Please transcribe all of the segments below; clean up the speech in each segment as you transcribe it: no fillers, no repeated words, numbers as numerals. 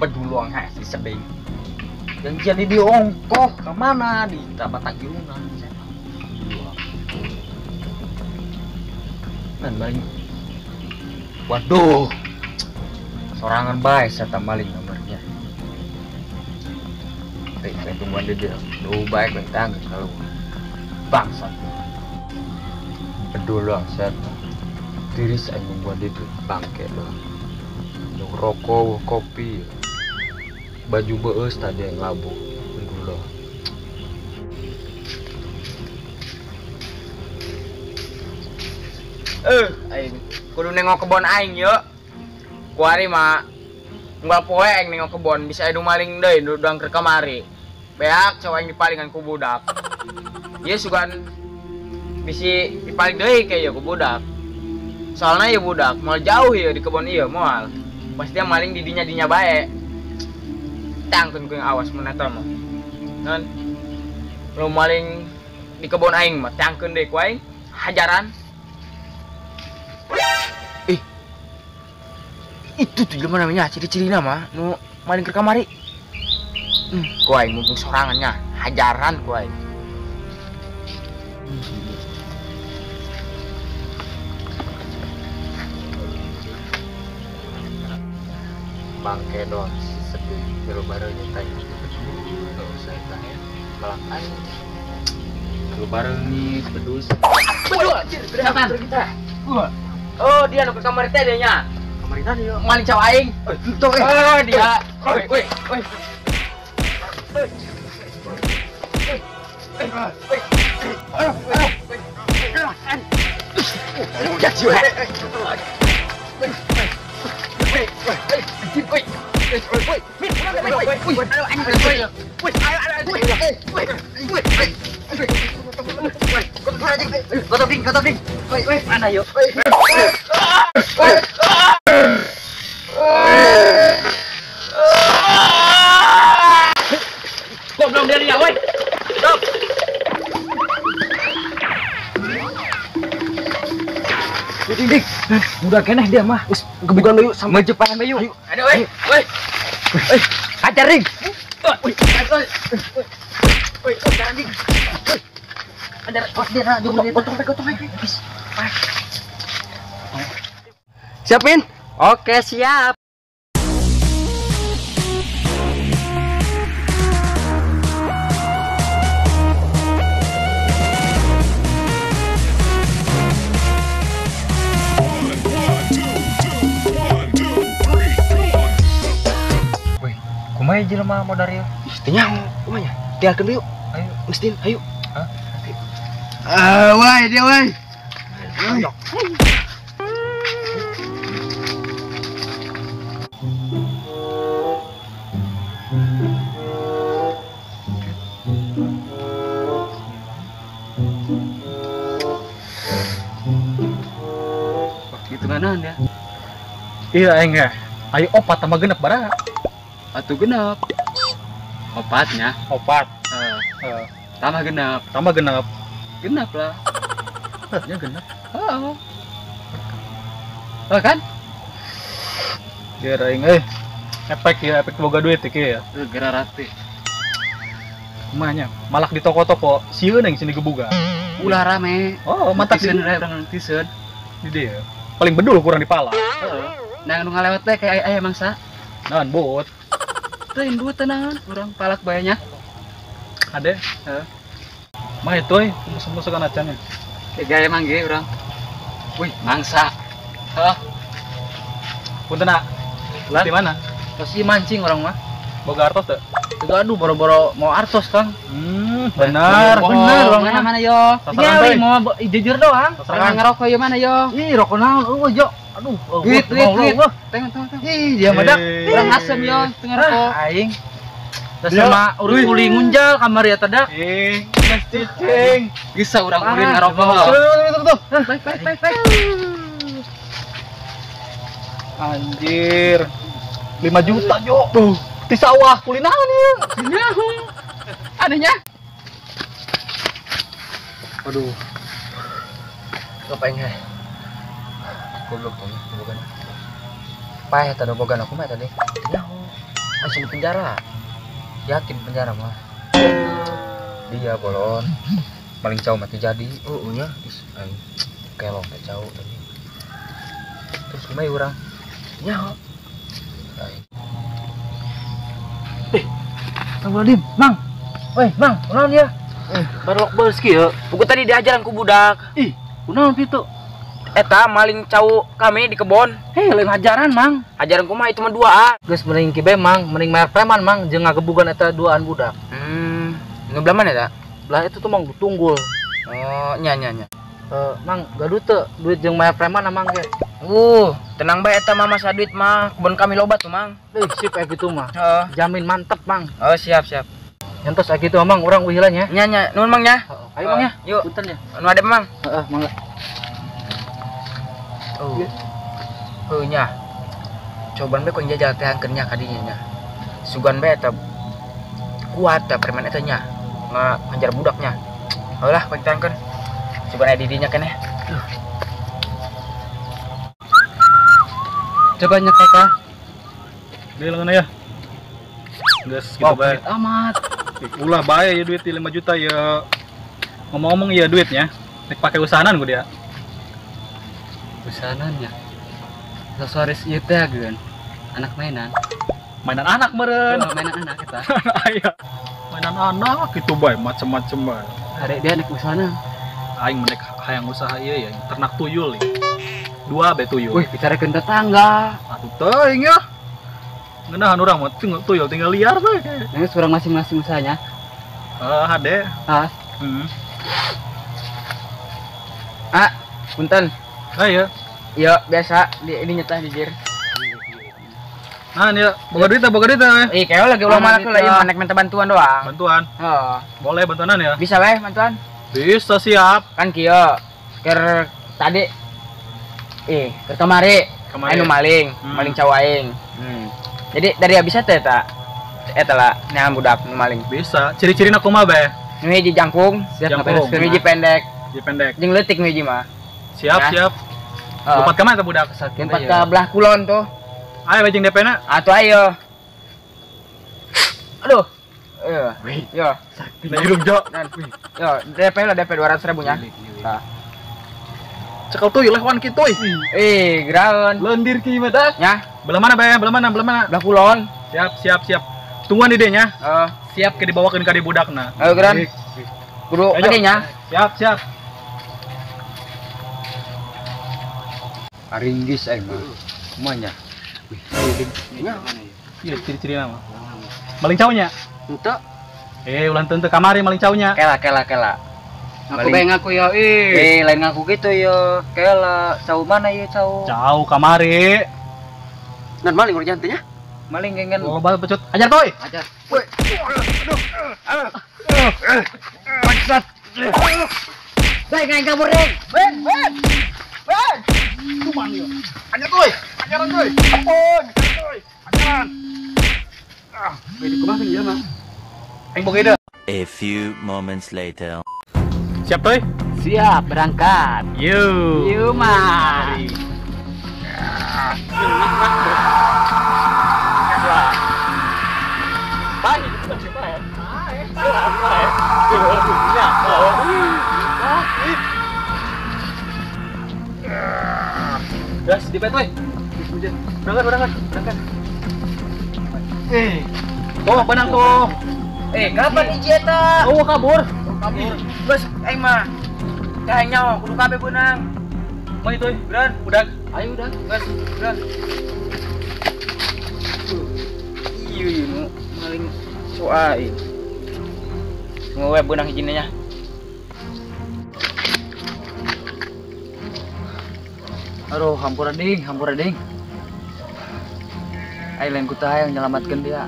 Pedulang hasil sedih. Yang jadi di ongkoh kemana di Tabatak Yunan. Dan maling. Waduh. Sorangan baik serta maling nomornya. Saya tungguan dia. Lu baik bentang kalau bangsa. Pedulang serta diri saya membuat dia bangke loh. Rokok, kopi, baju beus tadi yang labu dulu. Aing kudu nengok kebon aing yuk. Kuari mah nggak poe aing nengok kebon bisa edu maling deui dudang ke kamari. Beak coba aing dipalingan ku budak. Ieu sugan bisi dipaling deui kayak ku budak. Soalnya ya budak mau jauh ya di kebon ieu moal. Pasti dia maling di dinya bae. Tangkeun ku yang awas meneta mah. Nan lu maling di kebon aing mah tangkeun deui ku aing hajaran. Itu tuh gimana namanya ciri-ciri nama nu maling ke kamari. Ku aing mumpung sorangannya hajaran ku aing. Bangke doang sedih baru-baru nyetai nggak usah tanya malah aing baru-baru nih pedus betul kita oh dia nu ke kamar teh dia nya kamar tadi yo maling caw aing tuh dia woi mana yuk? Kok belum dari ya, woi? Stop. Dik, udah keneh dia mah. Wis kebukan yuk sama Jepang yuk. Ayo. Ada woi. Woi. Hajar ring. Woi. Woi, jangan dik. Ada pas dia nak gotong lagi. Siapin? Oke, siap. Woi, kumaha jelema modal ya? Istinya kumaha? Tialkeun yuk. Ayo, Mustin, ayo. Woi, dia woi. Gitu kanan ya. Iya aing ya. Ayo opat tambah genep bara. Atuh genep. Opatnya. Opat. Tambah genep. Tambah genep. Genep lah. Ya genep. Oh. Oh kan? Dia aing efek boga duit ieu ya. Gara rati. Kumanya malak di toko-toko sieun aing sini gebuga. Ulah rame. Oh, mantap tiseun urang tiseun. Di dia. Paling bedul kurang dipala. Heeh. Nah nu ngalewat teh kayak aya mangsa. Naon bot. Teuing duit tenangan urang palak banyak. Ade. Heeh. Mah itu musuh-musuhan acannya. Kayak emang ge urang. Wih, mangsa. Heeh. Punten nak. Di mana? Terus ieu mancing urang mah. Boga artos teu? Aduh, boro-boro mau artos, Kang. Benar. Bener, mana yo. Sasaran Mau jujur doang. Sasaran. Ngerokok yo mana yo. Ih, rokok naon? Jo. Aduh, Wit. Tengok. Ih, dia madak. Urang asem yo, teu ngerokok. Aing. Terus sama urang kuling ngunjal kamar ya tada. Mas cicing. Bisa urang kuling ngerokok. Tuh. Baik. Anjir. 5 juta, Jo. Tuh. Di sawah kulinahan ya. Nyahu. Adanya. Waduh. Ngapain heh? Goblok tuh, bukan. Payah tadi bogan aku mah tadi. masih di penjara. Yakin penjara mah. Dia bolon. Maling cau mati jadi. Oh nya. Aing kelong teh cau tadi. Terus kumaha urang? Nya. Aing. Astagfirullahaladzim, Mang. Weh, Mang, kunaon ya? Baru beus kieu. Buku tadi diajaran ku budak. Ih, kunaon kitu? Eta maling cau kami di kebon. Lain ajaran, Mang. Ajaran ku mah itu mah 2A. Geus mending kibe, Mang, mending mayar preman, Mang, jeung ngagebugan eta duaan budak. Ngebelah mana eta? Lah itu tuh Mang tunggul. Oh, nya. Mang, gaduh teu duit jeung mayar preman Mang ge. Tenang bae eta mah masa duit mah. Kebon kami loba tuh, Mang. Sip gitu mah. Heeh. Jamin mantep, Mang. Oh, siap. Nyentos gitu Mang, urang uhilan ya. Nya, nuhun Mang nya. Ayo Mang ya. Yuk. Punten ya. Anu ade Mang. Heeh, mangga. Nya. Cobaan bae ku njajal teh angkeun nya ka dinya nya. Sugan bae eta kuat teh permen eta nya. Ngajar budaknya. Heulah ku tangkeun. Sugan aya di dinya keneh. Coba nya kakak. Dia lengan ya. Geus gitu bae. Amat. Ulah bae ya duit 5 juta ya. Ngomong-ngomong ya duitnya. Nek pake usahanan ku dia. Usahananya. Sosoris ieu teh geun. Anak mainan. Mainan anak meureun. Mainan anak eta. Aya. Mainan anak gitu bae macem-macem bae. Adek dia anak usahana. Aing menek hayang usaha ieu ya, ternak tuyul ya. 2 bae tuyul. Wih, bicarakeun tetangga. Atuh teuing ya. Ngeunahan urang mah tuyul tinggal liar bae. Ini surang masing-masing usahanya. Hade. Punten. Aya. Iya, biasa di nyetah jijir. Nah, ya, boga duit ya. Kayak lagi ulah malak lah ieu manek minta bantuan doang. Bantuan. Heeh. Boleh bantuanan ya? Bisa weh bantuan? Bisa, siap. Kan kieu. Ker tadi ke kamari. Anu maling cau aing. Jadi dari habis eta lah neangan budak nu maling. Bisa. Ciri-cirina kumaha bae? Nu hiji jangkung, nu hiji pendek. Jeung leutik nu hiji mah. Siap. Lompat ka mana teh budak? Lompat ka belah kulon tuh. Ayo bajing DP-na. Atuh ayo. Aduh. Yo. Nah, hidup Jo. Yo, DP lah DP 200.000 nya. Nah. Cekel tuh lehwan kitu Graeun. Lendir ki mah dah. Nya. Belah mana bae? Belah mana? Belah kulon. Siap. Tungguan di dinya. Heeh. Siap ke dibawakeun ka di budakna. Ayo geran. Kudu kadinya. Siap. Aringgis aing mah. Kumanya. Iya, ciri-cirina mah. Maling caunya. Henteu. Ulah teu kamari maling caunya. Kela. Aku bae ngaku ya, lain ngaku gitu ya. Kela, cau mana ya cau? Cau kamari. Nan maling urang teh nya. Maling gengen. Oh, bal pecut. Ajar toy. Ajar. Woi. Maksud. Baik ngai kabur deh. Ben. Cuman yo. Ajar toy. Ajaran toy. Ampun. Ajaran. Bedi kumaha dia mah. Aing boga ide. A few moments later. Siap toy? Siap berangkat. Yuk mah. Gas di bet, berangkat. Tuh, benang tuh. Kapan hiji eta? Oh, kabur. Geus aing mah. Teh nyawa kudu kabeh beunang. Mau itu, beran, budak. Ayo udah. Geus, beran. Ieu nu maling soai. Ngowe beunang hiji nya. Aduh, hampura ding. Aing lain ku teh hayang nyelamatkeun dia.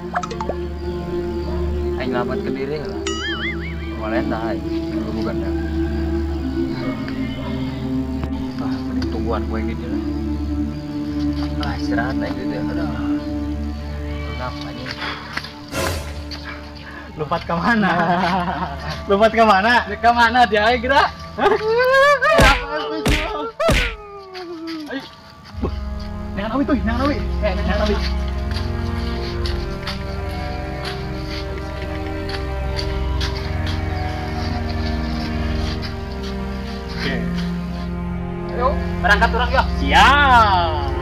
Aing nyelamatkeun diri lah. Malen dah aing, bukan dah. Mending tungguan gue yang di dia. Istirahat aing di dia. Aduh. Kenapa anjing? Lompat ke mana? Ke mana dia aing geura? Neangan awi tuh, neangan awi. Berangkat orang yo. Siap.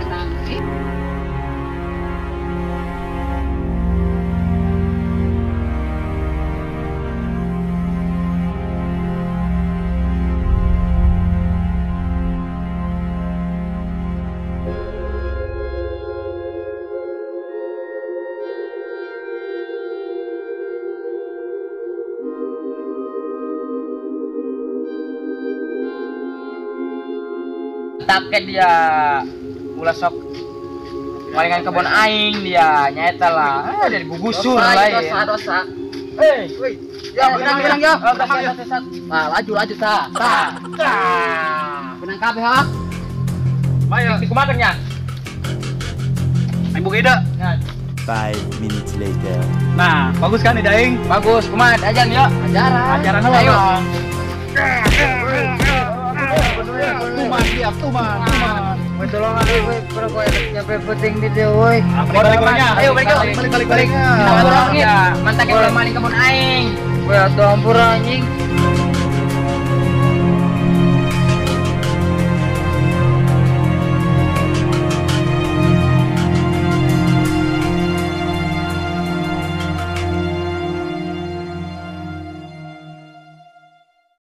Taket dia ulah sok malingan kebon aing dia nyata lah dari gugusur lah ya. Dosa. Woi, Ya, benang ya. Nah, laju sa. Benang kabeh ha. Ayo, Dikumakannya. aing buka ida. 5 minutes later. Nah, bagus kan ida aing? Bagus, kumat ajan ya. Ajaran. Ajaran Ayo. orang. Tuman, siap, tuman. Tolong aku we, pero kowe nyampe penting di dia woi. Balik orangnya. Ayo balik. Balik. Kita orang ya. Mantak yang maling kebon aing. Kowe atuh ampur anjing.